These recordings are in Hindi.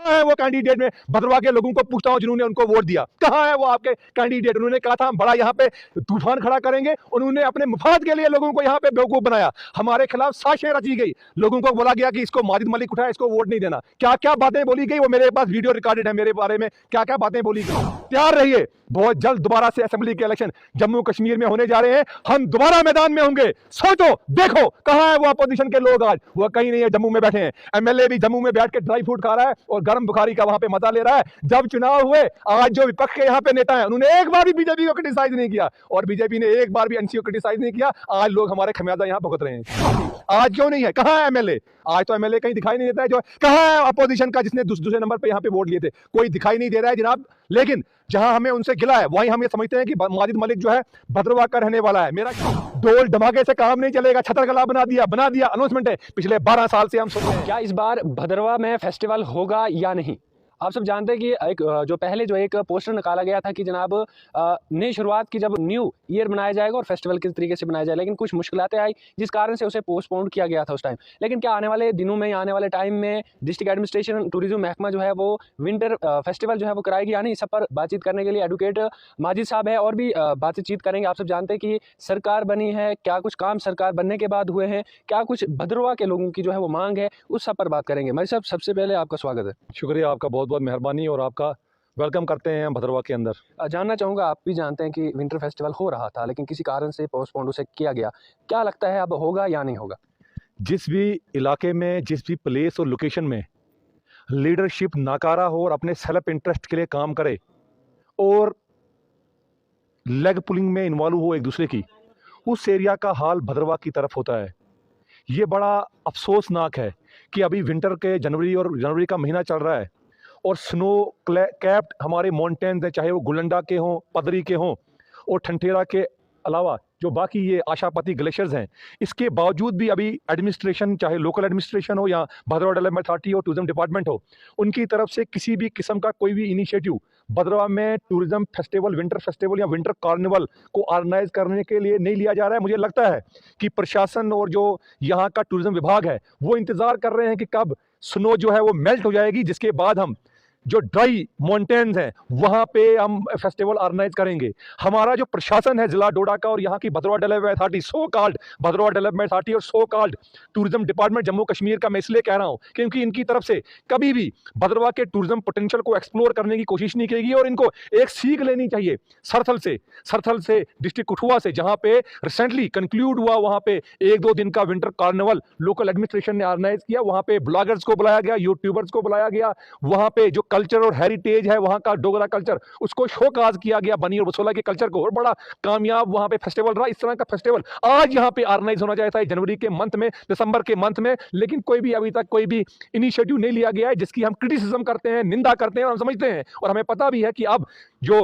कहाँ है वो कैंडिडेट? में भद्रवाह के लोगों को पूछता हूं जिन्होंने उनको वोट दिया, कहाँ है वो आपके कैंडिडेट? उन्होंने कहा था हम बड़ा यहाँ पे तूफान खड़ा करेंगे, उन्होंने अपने मुफाद के लिए लोगों को यहाँ पे बेवकूफ बनाया, हमारे खिलाफ साजिशें रची गई, लोगों को बोला गया कि इसको माजिद मलिक उठाया, इसको वोट नहीं देना, क्या क्या बातें बोली गई वो मेरे पास वीडियो रिकॉर्डेड है, मेरे बारे में क्या क्या बातें बोली गई। तैयार रहिए, बहुत जल्द दोबारा से असेंबली के इलेक्शन जम्मू कश्मीर में होने जा रहे हैं, हम दोबारा मैदान में होंगे, सोचो देखो कहां है वो अपोजिशन के लोग? आज वो कहीं नहीं है, जम्मू में बैठे हैं, एमएलए भी जम्मू में बैठ के ड्राई फ्रूट खा रहा है और गर्म बुखारी का वहां पे मजा ले रहा है। जब चुनाव हुए, आज जो विपक्ष के यहाँ पे नेता है उन्होंने एक बार भी बीजेपी को क्रिटिसाइज नहीं किया और बीजेपी ने एक बार भी एनसीओ क्रिटिसाइज नहीं किया। आज लोग हमारे खमियाजा यहाँ भुगत रहे हैं। आज क्यों नहीं है? कहां है एमएलए? आज तो एमएलए कहीं दिखाई नहीं देता है। जो कहां है अपोजिशन का जिसने दूसरे नंबर पे यहाँ पे वोट लिए थे? कोई दिखाई नहीं दे रहा है जनाब। लेकिन जहां हमें उनसे गिला है वहीं हम ये समझते हैं कि माजिद मलिक जो है भद्रवाह का रहने वाला है। मेरा ढोल धमाके से काम नहीं चलेगा, छतरकला बना दिया अनाउंसमेंट है। पिछले 12 साल से हम सुन रहे हैं। क्या इस बार भद्रवाह में फेस्टिवल होगा या नहीं? आप सब जानते हैं कि एक जो पहले जो एक पोस्टर निकाला गया था कि जनाब नई शुरुआत की, जब न्यू ईयर मनाया जाएगा और फेस्टिवल किस तरीके से बनाया जाए, लेकिन कुछ मुश्किलातें आई जिस कारण से उसे पोस्टपोन किया गया था उस टाइम। लेकिन क्या आने वाले दिनों में, आने वाले टाइम में डिस्ट्रिक्ट एडमिनिस्ट्रेशन टूरिज्म महकमा जो है वो विंटर फेस्टिवल जो है वो कराएगी या नहीं? सब पर बातचीत करने के लिए एडवोकेट माजिद साहब है और भी बातचीत करेंगे। आप सब जानते हैं कि सरकार बनी है, क्या कुछ काम सरकार बनने के बाद हुए हैं, क्या कुछ भद्रवाह के लोगों की जो है वो मांग है, उस सब पर बात करेंगे। माजिद साहब, सबसे पहले आपका स्वागत है। शुक्रिया, आपका बहुत बहुत मेहरबानी और आपका वेलकम करते हैं भद्रवाह के अंदर। जानना चाहूँगा, आप भी जानते हैं कि विंटर फेस्टिवल हो रहा था लेकिन किसी कारण से पोस्टपोन उसे किया गया, क्या लगता है अब होगा या नहीं होगा? जिस भी इलाके में, जिस भी प्लेस और लोकेशन में लीडरशिप नाकारा हो और अपने सेल्फ इंटरेस्ट के लिए काम करे और लेग पुलिंग में इन्वॉल्व हो एक दूसरे की, उस एरिया का हाल भद्रवाह की तरफ होता है। ये बड़ा अफसोसनाक है कि अभी विंटर के जनवरी का महीना चल रहा है और स्नो कैप्ड हमारे माउंटेन्स हैं, चाहे वो गुलंडा के हों, पदरी के हों और ठंठेरा के अलावा जो बाकी ये आशापति ग्लेशियर्स हैं, इसके बावजूद भी अभी एडमिनिस्ट्रेशन, चाहे लोकल एडमिनिस्ट्रेशन हो या भद्रवाह डेवलपमेंट अथॉरिटी हो, टूरिज्म डिपार्टमेंट हो, उनकी तरफ से किसी भी किस्म का कोई भी इनिशिएटिव भद्रवाह में टूरिज्म फेस्टिवल, विंटर फेस्टिवल या विंटर कार्निवल को ऑर्गेनाइज करने के लिए नहीं लिया जा रहा है। मुझे लगता है कि प्रशासन और जो यहाँ का टूरिज्म विभाग है वो इंतज़ार कर रहे हैं कि कब स्नो जो है वो मेल्ट हो जाएगी, जिसके बाद हम जो ड्राई माउंटेन्स हैं वहाँ पे हम फेस्टिवल ऑर्गेनाइज करेंगे। हमारा जो प्रशासन है जिला डोडा का और यहाँ की Bhadarwah development authority, so called Bhadarwah development authority और so called tourism department Jammu Kashmir का, मैं इसलिए कह रहा हूँ क्योंकि इनकी तरफ से कभी भी भद्रवाह के टूरिज्म पोटेंशियल को एक्सप्लोर करने की कोशिश नहीं की और इनको एक सीख लेनी चाहिए सरथल से डिस्ट्रिक्ट कठुआ से, जहाँ पे रिसेंटली कंक्लूड हुआ। वहाँ पे 1-2 दिन का विंटर कार्निवल लोकल एडमिनिस्ट्रेशन ने ऑर्गेनाइज किया। वहाँ पे ब्लॉगर्स को बुलाया गया, यूट्यूबर्स को बुलाया गया, वहाँ पे जो कल्चर और हेरिटेज है वहां का डोगरा कल्चर, उसको शोकाज किया गया, बनी और बसोला के कल्चर को, और बड़ा कामयाब वहां पे फेस्टिवल रहा। इस तरह का फेस्टिवल आज यहां पे ऑर्गेनाइज होना चाहता है जनवरी के मंथ में, दिसंबर के मंथ में, लेकिन कोई भी अभी तक कोई भी इनिशिएटिव नहीं लिया गया है, जिसकी हम क्रिटिसिज्म करते हैं, निंदा करते हैं और हम समझते हैं और हमें पता भी है कि अब जो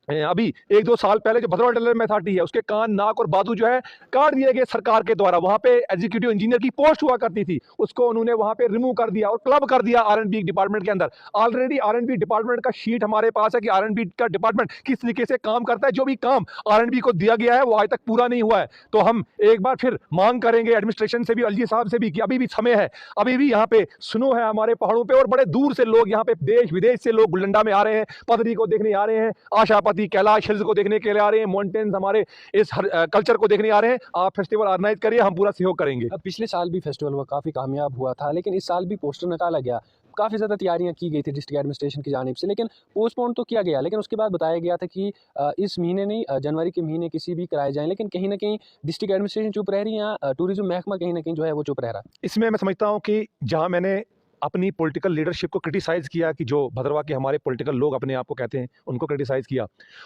अभी 1-2 साल पहले जो भद्रवाह डेवलपमेंट अथॉरिटी है उसके कान, नाक और बाजू जो है काट दिए गए सरकार के द्वारा। वहां पे एग्जीक्यूटिव इंजीनियर की पोस्ट हुआ करती थी, उसको उन्होंने वहां पे रिमूव कर दिया और क्लब कर दिया आरएंडबी डिपार्टमेंट के अंदर। ऑलरेडी आरएंडबी डिपार्टमेंट का शीट हमारे पास है कि आरएंडबी का डिपार्टमेंट किस तरीके से काम करता है। जो भी काम आरएंडबी को दिया गया है वो आज तक पूरा नहीं हुआ है। तो हम एक बार फिर मांग करेंगे एडमिनिस्ट्रेशन से भी, अलजी साहब से भी, कि अभी भी समय है, अभी भी यहाँ पे स्नो है हमारे पहाड़ों पे और बड़े दूर से लोग यहाँ पे देश विदेश से लोग गुलंडा में आ रहे हैं, पदरी को देखने आ रहे हैं, आशापति, कैलाश हिल्स को देखने के लिए आ रहे हैं, माउंटेन्स हमारे इस कल्चर को देखने आ रहे हैं। आप फेस्टिवल ऑर्गेनाइज करिए, हम पूरा सहयोग करेंगे। पिछले साल भी फेस्टिवल हुआ, काफ़ी कामयाब हुआ था, लेकिन इस साल भी पोस्टर निकाला गया, काफ़ी ज़्यादा तैयारियां की गई थी डिस्ट्रिक्ट एडमिनिस्ट्रेशन की जानिब से, लेकिन पोस्टपोन तो किया गया। लेकिन उसके बाद बताया गया था कि इस महीने नहीं, जनवरी के महीने किसी भी कराए जाएं, लेकिन कहीं ना कहीं डिस्ट्रिक्ट एडमिनिस्ट्रेशन चुप रह रही है या टूरिज्म महकमा कहीं ना कहीं जो है वो चुप रह रहा है। इसमें मैं समझता हूँ कि जहाँ मैंने अपनी पॉलिटिकल लीडरशिप को क्रिटिसाइज़ किया, कि जो भद्रवाह के हमारे पॉलिटिकल लोग अपने आप को कहते हैं उनको क्रिटिसाइज़ किया,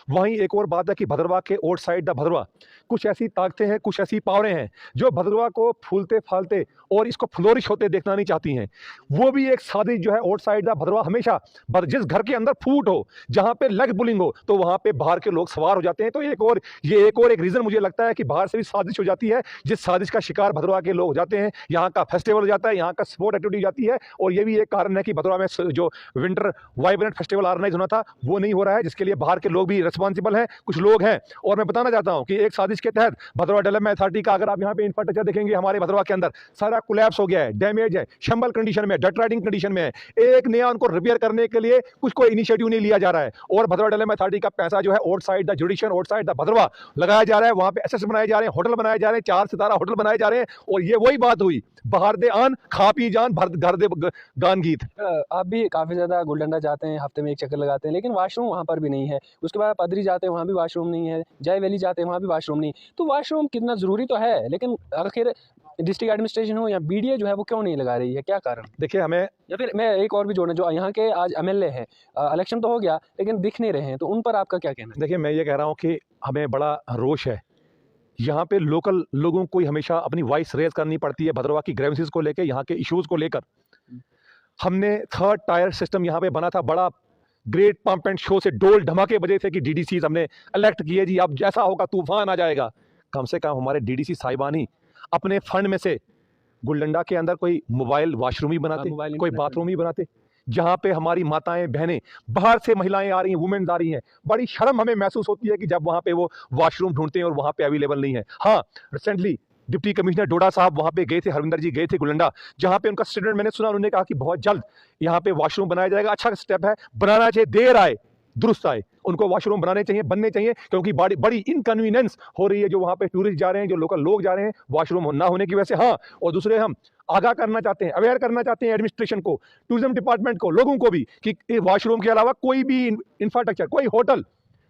वहीं एक और बात है कि भद्रवाह के आउट साइड द भद्रवाह कुछ ऐसी ताकतें हैं, कुछ ऐसी पावरें हैं जो भद्रवाह को फूलते फालते और इसको फ्लोरिश होते देखना नहीं चाहती हैं। वो भी एक साजिश जो है आउट साइड द भद्रवाह, हमेशा जिस घर के अंदर फूट हो, जहाँ पे लेग पुलिंग हो, तो वहाँ पे बाहर के लोग सवार हो जाते हैं। तो एक रीज़न मुझे लगता है कि बाहर से भी साजिश हो जाती है, जिस साजिश का शिकार भद्रवाह के लोग हो जाते हैं। यहाँ का फेस्टिवल हो जाता है, यहाँ का स्पोर्ट एक्टिविटी हो जाती है और ये भी एक कारण है कि भदरवा में जो विंटर वाइब्रेंट फेस्टिवल ऑर्गेनाइज होना था वो नहीं हो रहा है, जिसके लिए बाहर के लोग भी रिस्पॉन्सिबल हैं, कुछ लोग हैं। और मैं बताना चाहता हूँ कि एक साजिश के तहत भदरवा डेवलपमेंट अथॉरिटी का, अगर आप यहाँ पे इंफ्रास्ट्रक्चर देखेंगे हमारे भदरवा के अंदर सारा कोलैप्स हो गया है, डैमेज है, शंबल कंडीशन में, डट राइडिंग कंडीशन में है। एक नया उनको रिपेयर करने के लिए कुछ कोई इनिशिएटिव नहीं लिया जा रहा है। और भदरवा डेवलपमेंट अथॉरिटी का पैसा जो है outside the judicial, outside the Bhaderwah लगाया जा रहा है। वहां पे एसएस बनाए जा रहे हैं, होटल बनाए जा रहे हैं, 4 सितारा होटल बनाए जा रहे हैं। और ये वही बात हुई, बाहर दे आन खा पी जान, घर दे गान गीत। आप भी काफ़ी ज़्यादा गुलडंडा जाते हैं, हफ्ते में एक चक्कर लगाते हैं, लेकिन वाशरूम वहाँ पर भी नहीं है। उसके बाद पदरी जाते हैं, वहाँ भी वाशरूम नहीं है। जय वैली जाते हैं, वहाँ भी वाशरूम नहीं। तो वाशरूम कितना ज़रूरी तो है, लेकिन आखिर डिस्ट्रिक्ट एडमिनिस्ट्रेशन हो या बीडीए जो है वो क्यों नहीं लगा रही है, क्या कारण? देखिए हमें, या फिर मैं एक और भी जोड़ना, जो यहाँ के आज एमएलए हैं, इलेक्शन तो हो गया लेकिन दिख नहीं रहे हैं, तो उन पर आपका क्या कहना है? देखिए मैं ये कह रहा हूँ कि हमें बड़ा रोष है। यहाँ पे लोकल लोगों को हमेशा अपनी वॉइस रेज करनी पड़ती है भदरवा की ग्रेवेंसीज को लेकर, यहाँ के इश्यूज को लेकर। हमने 3rd टायर सिस्टम यहाँ पे बना था, बड़ा ग्रेट पंप एंड शो से डोल धमाके बजे थे कि डीडीसीज हमने इलेक्ट किए जी, अब जैसा होगा तूफान आ जाएगा। कम से कम हमारे डीडीसी साहिबान ही अपने फंड में से गुलडंडा के अंदर कोई मोबाइल वॉशरूम ही बनाते, कोई बाथरूम ही बनाते, जहाँ पे हमारी माताएं बहनें, बाहर से महिलाएं आ रही हैं, वुमेन्स आ रही हैं। बड़ी शर्म हमें महसूस होती है कि जब वहाँ पे वो वॉशरूम ढूंढते हैं और वहाँ पे अवेलेबल नहीं है। हाँ, रिसेंटली डिप्टी कमिश्नर डोडा साहब वहाँ पे गए थे, हरविंदर जी गए थे गुलडंडा, जहाँ पे उनका स्टेटमेंट मैंने सुना, उन्होंने कहा कि बहुत जल्द यहाँ पे वॉशरूम बनाया जाएगा। अच्छा स्टेप है, बनाना चाहिए, देर आए दुरुस्त आए, उनको वॉशरूम बनाने चाहिए, बनने चाहिए, क्योंकि बड़ी बड़ी इनकन्वीनियंस हो रही है जो वहाँ पे टूरिस्ट जा रहे हैं, जो लोकल लोग जा रहे हैं वॉशरूम ना होने की वजह से। हाँ, और दूसरे हम आगाह करना चाहते हैं, अवेयर करना चाहते हैं एडमिनिस्ट्रेशन को, टूरिज्म डिपार्टमेंट को, लोगों को भी कि वॉशरूम के अलावा कोई भी इंफ्रास्ट्रक्चर, कोई होटल,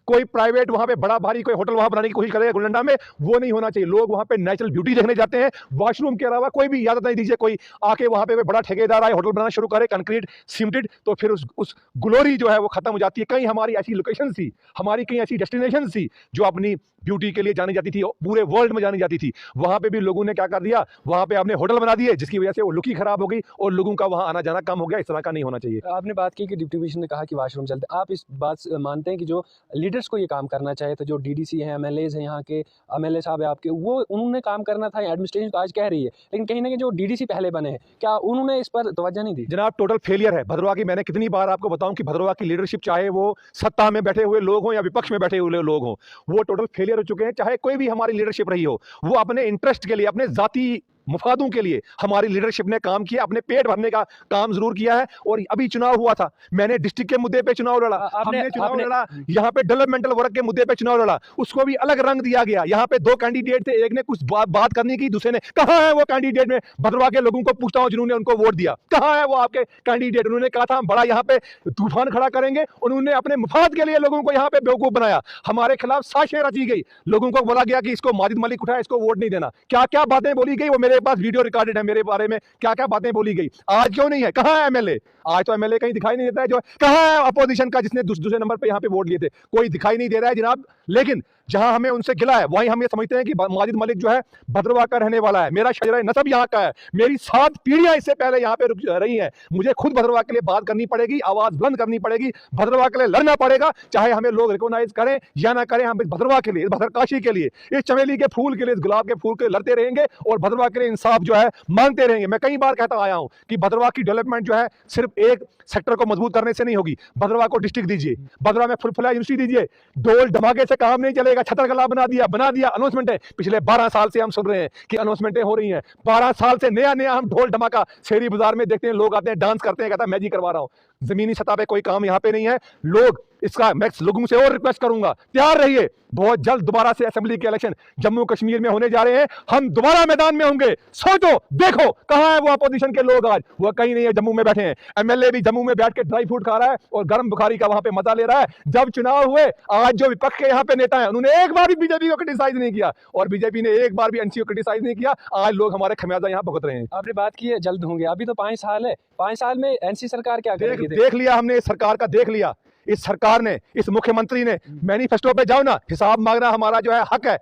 कोई प्राइवेट वहां पे बड़ा भारी कोई होटल वहां बनाने की कोशिश करेगा गुलडंडा में, वो नहीं होना चाहिए। लोग वहां पे नेचुरल ब्यूटी देखने जाते हैं, वॉशरूम के अलावा कोई भी इजाजत नहीं दीजिए। कोई आके वहां पे बड़ा ठेकेदार आए होटल बनाना शुरू करे कंक्रीट सीमेंटेड, तो फिर उस ग्लोरी जो है वो खत्म हो जाती है। कहीं हमारी ऐसी लोकेशन थी, हमारी कहीं ऐसी डेस्टिनेशन थी जो अपनी ब्यूटी के लिए जानी जाती थी, पूरे वर्ल्ड में जानी जाती थी, वहां पे भी लोगों ने क्या कर दिया, वहां पे आपने होटल बना दिए, जिसकी वजह से वो लुक ही खराब हो गई और लोगों का वहां आना जाना कम हो गया। इस तरह का नहीं होना चाहिए। आपने बात की कि डिप्टी कमिश्नर ने कहा कि वाशरूम चलते, आप इस बात से मानते हैं कि जो लीडर्स को ये काम करना चाहिए, तो जो डीडीसी हैं, एमएलएज हैं, यहाँ के एमएलए साहब है आपके, वो उन्होंने काम करना था, एडमिनिस्ट्रेशन तो आज कह रही है, लेकिन कहीं ना कहीं जो डीडीसी पहले बने हैं, क्या उन्होंने इस पर तवज्जो नहीं दी? जनाब, टोटल फेलियर है भदरवा की। मैंने कितनी बार आपको बताऊं कि भदरवा की लीडरशिप, चाहे वो सत्ता में बैठे हुए लोग हों या विपक्ष में बैठे हुए लोग हों, वो टोटल फेलियर हो चुके हैं। चाहे कोई भी हमारी लीडरशिप रही हो, वो अपने इंटरेस्ट के लिए, अपने जाती मुफादों के लिए हमारी लीडरशिप ने काम किया, अपने पेट भरने का काम जरूर किया है। और अभी चुनाव हुआ था, मैंने डिस्ट्रिक्ट के मुद्दे पे चुनाव लड़ा, हमने चुनाव लड़ा, यहाँ पे डेवलपमेंटल वर्क के मुद्दे पे चुनाव लड़ा, उसको भी अलग रंग दिया गया। यहाँ पे 2 कैंडिडेट थे, एक ने कुछ बात करने की, दूसरे ने, कहाँ है वो कैंडिडेट? में भदरवा के लोगों को पूछता हूँ जिन्होंने उनको वोट दिया, कहाँ है वो आपके कैंडिडेट? उन्होंने कहा था हम बड़ा यहाँ पे तूफान खड़ा करेंगे, उन्होंने अपने मुफाद के लिए लोगों को यहाँ पे बेवकूफ बनाया, हमारे खिलाफ साजिशें रची गई, लोगों को बोला गया कि इसको माजिद मलिक उठाए, इसको वोट नहीं देना। क्या क्या बातें बोली गई, वो मेरे पास वीडियो रिकॉर्डेड है, मेरे बारे में क्या क्या बातें बोली गई। आज क्यों नहीं है? कहां है एमएलए? आज तो एमएलए कहीं दिखाई नहीं देता है। जो कहां है अपोजिशन का जिसने दूसरे नंबर पे यहां पे वोट लिए थे? कोई दिखाई नहीं दे रहा है जनाब। लेकिन जहां हमें उनसे गिला है, वहीं हम ये समझते हैं कि माजिद मलिक जो है भदरवा का रहने वाला है, मेरा शजरा नसब यहाँ का है, मेरी 7 पीढ़ियां इससे पहले यहाँ पे रुक रही हैं। मुझे खुद भदरवा के लिए बात करनी पड़ेगी, आवाज बुलंद करनी पड़ेगी, भदरवा के लिए लड़ना पड़ेगा, चाहे हमें लोग रिकॉग्नाइज करें या ना करें। हम भदरवा के लिए, भदरकाशी के लिए, इस चमेली के फूल के लिए, इस गुलाब के फूल के लिए लड़ते रहेंगे और भदरवा के लिए इंसाफ जो है मांगते रहेंगे। मैं कई बार कहता आया हूं कि भदरवा की डेवलपमेंट जो है सिर्फ एक सेक्टर को मजबूत करने से नहीं होगी। भदरवा को डिस्ट्रिक्ट दीजिए, भदरवा में फुल फ्लैज यूनिवर्सिटी दीजिए, डोल धमाके से काम नहीं चलेगा। छतरकला बना दिया अनाउंसमेंट है। पिछले 12 साल से हम सुन रहे हैं कि अनाउंसमेंटें हो रही हैं, 12 साल से नया हम ढोल धमाका शहरी बाजार में देखते हैं, लोग आते हैं, डांस करते हैं, कहता है मैं जी करवा रहा हूं। जमीनी सतह पे कोई काम यहाँ पे नहीं है। लोग इसका मैं लोगों से और रिक्वेस्ट करूंगा, तैयार रहिए, बहुत जल्द दोबारा से असेंबली के इलेक्शन जम्मू कश्मीर में होने जा रहे हैं, हम दोबारा मैदान में होंगे। सोचो, देखो कहां है वो अपोजिशन के लोग? आज वो कहीं नहीं है, जम्मू में बैठे हैं। एमएलए भी जम्मू में बैठ के ड्राई फ्रूट खा रहा है और गर्म बुखारी का वहां पे मजा ले रहा है। जब चुनाव हुए, आज जो विपक्ष के यहाँ पे नेता है, उन्होंने एक बार भी बीजेपी को क्रिटिसाइज नहीं किया और बीजेपी ने एक बार भी एनसी को क्रिटिसाइज नहीं किया। आज लोग हमारे खमियाजा यहाँ भुगत रहे हैं। आपने बात की है जल्द होंगे, अभी तो 5 साल है, 5 साल में एनसी सरकार क्या करेगी? देख लिया हमने, इस सरकार का देख लिया। इस सरकार ने, इस मुख्यमंत्री ने, मैनिफेस्टो पे जाओ ना, हिसाब मांगना हमारा जो है हक है।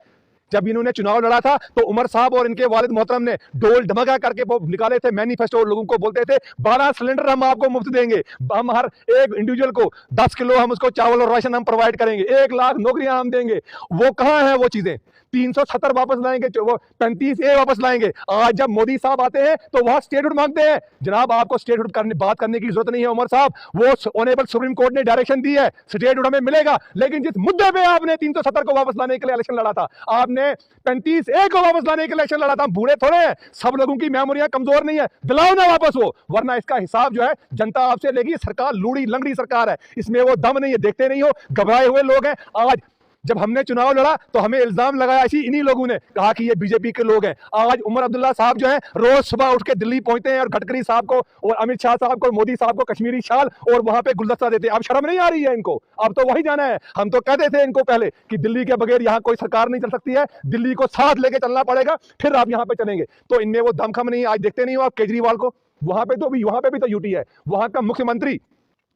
जब इन्होंने चुनाव लड़ा था तो उमर साहब और इनके वालिद मोहतरम ने डोल धमाका करके वो निकाले थे मैनिफेस्टो और लोगों को बोलते थे 12 सिलेंडर हम आपको मुफ्त देंगे, हम हर एक इंडिविजुअल को 10 किलो हम उसको चावल और राशन हम प्रोवाइड करेंगे, 1 लाख नौकरियां हम देंगे। वो कहां है वो चीजें? 370 वापस लाएंगे, वो 35A वापस लाएंगे। आज जब मोदी साहब आते हैं तो वहां स्टेटहुड मांगते हैं। जनाब आपको स्टेटहुड करने बात करने की जरूरत नहीं है उमर साहब, वो ऑनरेबल सुप्रीम कोर्ट ने डायरेक्शन दी है, स्टेटहुड हमें मिलेगा। लेकिन जिस मुद्दे पे आपने 370 को वापस लाने के लिए इलेक्शन लड़ा था, आपने 35A को वापस लाने के लिए इलेक्शन लड़ा था। हम बूढ़े थोड़े हैं, सब लोगों की मेमोरियां कमजोर नहीं है, दिलाओ ना वापस वो, वरना इसका हिसाब जो है जनता आपसे लेगी। सरकार लूड़ी लंगड़ी सरकार है, इसमें वो दम नहीं है, देखते नहीं हो, घबराए हुए लोग हैं। आज जब हमने चुनाव लड़ा तो हमें इल्जाम लगाया इन्हीं लोगों ने, कहा कि ये बीजेपी के लोग हैं। आज उमर अब्दुल्ला साहब जो हैं रोज सुबह उठ के दिल्ली पहुंचते हैं और गडकरी साहब को और अमित शाह साहब को, मोदी साहब को कश्मीरी शाल और वहां पे गुलदस्ता देते हैं। अब शर्म नहीं आ रही है इनको? अब तो वही जाना है। हम तो कहते थे इनको पहले कि दिल्ली के बगैर यहाँ कोई सरकार नहीं चल सकती है, दिल्ली को साथ लेके चलना पड़ेगा, फिर आप यहाँ पे चलेंगे। तो इनमें वो दमखम नहीं है। आज देखते नहीं हो आप केजरीवाल को, वहां पे भी तो यूटी है, वहां का मुख्यमंत्री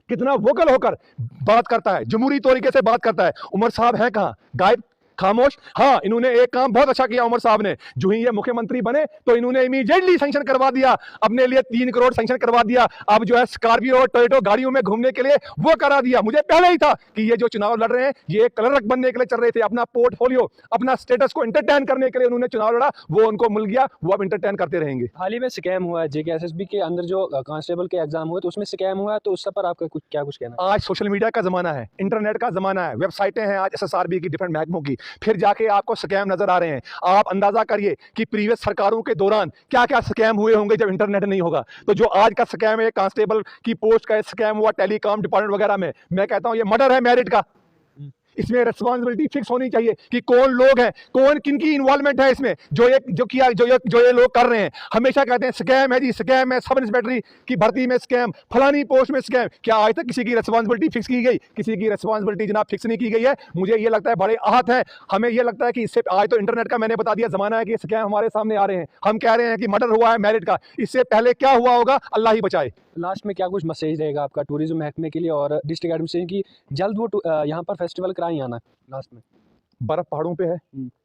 कितना वोकल होकर बात करता है, जमहूरी तरीके से बात करता है। उमर साहब है कहां? गायब, खामोश। हाँ, इन्होंने एक काम बहुत अच्छा किया उमर साहब ने, जो ही ये मुख्यमंत्री बने तो इन्होंने इमीडिएटली सैंक्शन करवा दिया, अपने लिए 3 करोड़ सैंक्शन करवा दिया। अब जो है स्कॉर्पियो और टोयोटो गाड़ियों में घूमने के लिए वो करा दिया। मुझे पहले ही था कि ये जो चुनाव लड़ रहे हैं ये कलरक बनने के लिए चल रहे थे, अपना पोर्टफोलियो, अपना स्टेटस को एंटरटेन करने के लिए उन्होंने चुनाव लड़ा, वो उनको मिल गया, वो अब एंटरटेन करते रहेंगे। हाल ही में स्कैम हुआ है JKSSB के अंदर, जो कांस्टेबल के एग्जाम हुए तो उसमें स्कैम हुआ है, तो उस पर आपका क्या कुछ कहना है? आज सोशल मीडिया का जमाना है, इंटरनेट का जमाना है, वेबसाइटें हैं आज SSRB की, डिफरेंट महकमों की, फिर जाके आपको स्कैम नजर आ रहे हैं। आप अंदाजा करिए कि प्रीवियस सरकारों के दौरान क्या क्या स्कैम हुए होंगे जब इंटरनेट नहीं होगा। तो जो आज का स्कैम है, कांस्टेबल की पोस्ट का स्कैम हुआ टेलीकॉम डिपार्टमेंट वगैरह में, मैं कहता हूं ये मर्डर है मेरिट का। इसमें रिस्पांसिबिलिटी फिक्स होनी चाहिए कि कौन लोग हैं, कौन किनकी इन्वॉल्वमेंट है इसमें, जो ये लोग कर रहे हैं। हमेशा कहते हैं स्कैम है जी, स्कैम है, सब इंस्पेक्टरी की भर्ती में स्कैम, फलानी पोस्ट में स्कैम। क्या आज तक किसी की रिस्पांसिबिलिटी फिक्स की गई? किसी की रिस्पांसिबिलिटी जनाब फिक्स नहीं की गई है। मुझे ये लगता है बड़े आहत है। हमें ये लगता है कि इससे आज तो इंटरनेट का मैंने बता दिया जमाना है कि स्कैम हमारे सामने आ रहे हैं। हम कह रहे हैं कि मर्डर हुआ है मेरिट का, इससे पहले क्या हुआ होगा अल्लाह ही बचाए। लास्ट में क्या कुछ मैसेज रहेगा आपका टूरिज्म महकमे के लिए और डिस्ट्रिक्ट एडमिनिस्ट्रेशन की, जल्द वो यहाँ पर फेस्टिवल कराएं आना लास्ट में? बर्फ पहाड़ों पे है,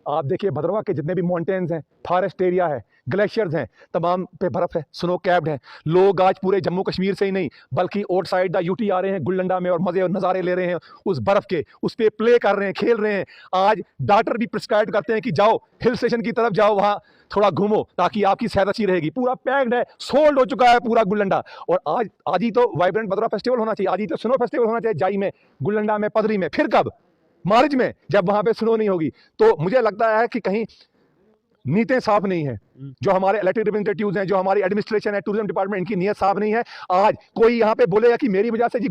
आप देखिए भद्रवा के जितने भी माउंटेन्स हैं, फॉरेस्ट एरिया है, ग्लेशियर्स हैं, तमाम पे बर्फ है, स्नो कैप्ड है। लोग आज पूरे जम्मू कश्मीर से ही नहीं बल्कि आउटसाइड द यूटी आ रहे हैं गुलडंडा में और मजे और नज़ारे ले रहे हैं उस बर्फ के, उस पे प्ले कर रहे हैं, खेल रहे हैं। आज डॉक्टर भी प्रिस्क्राइब करते हैं कि जाओ हिल स्टेशन की तरफ जाओ, वहाँ थोड़ा घूमो ताकि आपकी सेहत अच्छी रहेगी। पूरा पैक्ड है, सोल्ड हो चुका है पूरा गुलडंडा। और आज ही तो वाइब्रेंट भद्रवा फेस्टिवल होना चाहिए, आज ही तो स्नो फेस्टिवल होना चाहिए, जाई में, गुलडंडा में, पदरी में। फिर कब? मार्च में, जब वहां पे स्नो नहीं होगी। तो मुझे लगता है कि कहीं नीयतें साफ नहीं है। जो हमारे इलेक्टेड रिप्रेजेंटेटिव्स हैं, जो हमारी एडमिनिस्ट्रेशन है, टूरिज्म डिपार्टमेंट, इनकी नीयत साफ नहीं है। आज कोई यहाँ पे बोलेगा कि मेरी वजह से जी